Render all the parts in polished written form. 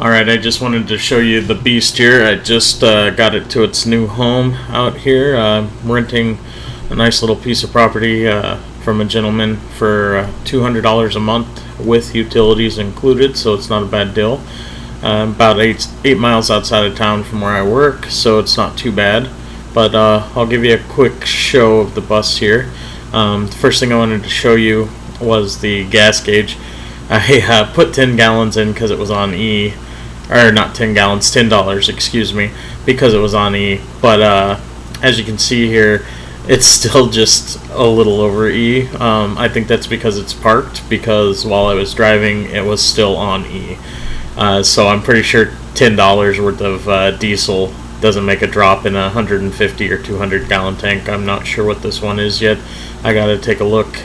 Alright, I just wanted to show you the beast here. I just got it to its new home out here. Renting a nice little piece of property from a gentleman for $200 a month with utilities included, so it's not a bad deal. About 8 miles outside of town from where I work, so it's not too bad. But I'll give you a quick show of the bus here. The first thing I wanted to show you was the gas gauge. I put 10 gallons in because it was on E. Or not 10 gallons, $10, excuse me, because it was on E. But as you can see here, it's still just a little over E. I think that's because it's parked, because while I was driving, it was still on E. So I'm pretty sure $10 worth of diesel doesn't make a drop in a 150 or 200 gallon tank. I'm not sure what this one is yet. I gotta take a look.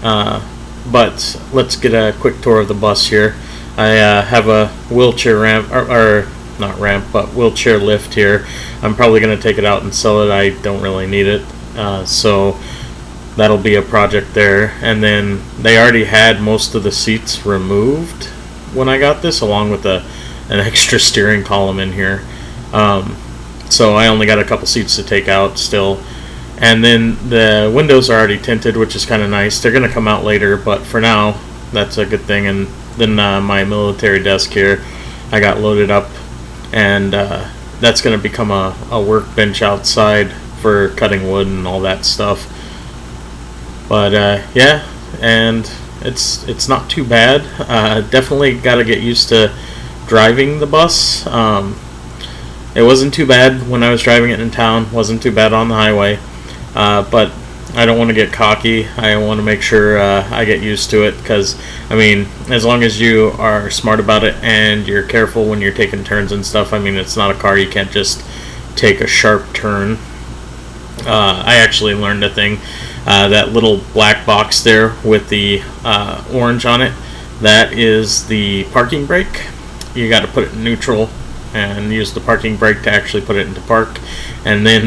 But let's get a quick tour of the bus here. I have a wheelchair ramp, or not ramp, but wheelchair lift here. I'm probably going to take it out and sell it. I don't really need it. So that'll be a project there. And then they already had most of the seats removed when I got this, along with an extra steering column in here. So I only got a couple seats to take out still. And then the windows are already tinted, which is kind of nice. They're going to come out later, but for now, that's a good thing. And then my military desk here, I got loaded up, and that's going to become a workbench outside for cutting wood and all that stuff. But yeah, and it's not too bad. Definitely got to get used to driving the bus. It wasn't too bad when I was driving it in town. Wasn't too bad on the highway. But I don't want to get cocky. I want to make sure I get used to it, because, I mean, as long as you are smart about it and you're careful when you're taking turns and stuff, I mean, it's not a car. You can't just take a sharp turn. I actually learned a thing. That little black box there with the orange on it, that is the parking brake. You got to put it in neutral and use the parking brake to actually put it into park. And then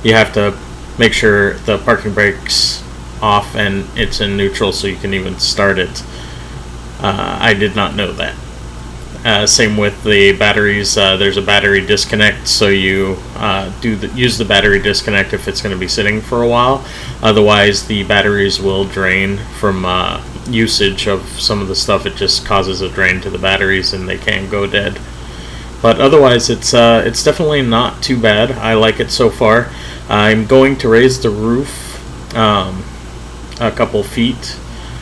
you have to make sure the parking brake's off and it's in neutral so you can even start it. I did not know that. Same with the batteries. There's a battery disconnect, so you use the battery disconnect if it's going to be sitting for a while. Otherwise, the batteries will drain from usage of some of the stuff. It just causes a drain to the batteries and they can go dead. But otherwise, it's definitely not too bad. I like it so far. I'm going to raise the roof a couple feet,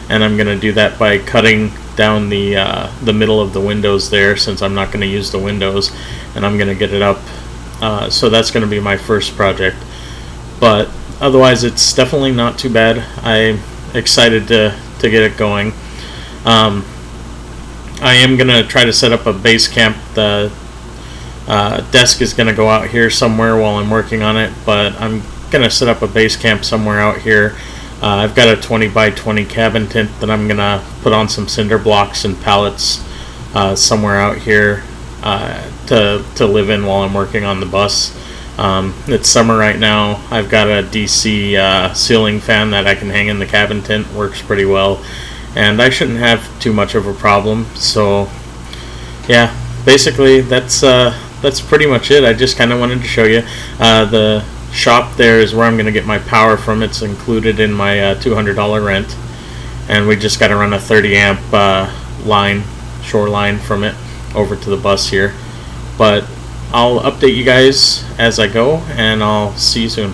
and I'm going to do that by cutting down the middle of the windows there, since I'm not going to use the windows, and I'm going to get it up. So that's going to be my first project. But otherwise, it's definitely not too bad. I'm excited to get it going. I am going to try to set up a base camp. The desk is going to go out here somewhere while I'm working on it, but I'm going to set up a base camp somewhere out here. I've got a 20 by 20 cabin tent that I'm going to put on some cinder blocks and pallets somewhere out here to live in while I'm working on the bus. It's summer right now. I've got a DC ceiling fan that I can hang in the cabin tent. Works pretty well, and I shouldn't have too much of a problem. So yeah, basically that's pretty much it. I just kind of wanted to show you. The shop there is where I'm going to get my power from. It's included in my $200 rent, and we just got to run a 30 amp shore line from it over to the bus here. But I'll update you guys as I go, and I'll see you soon.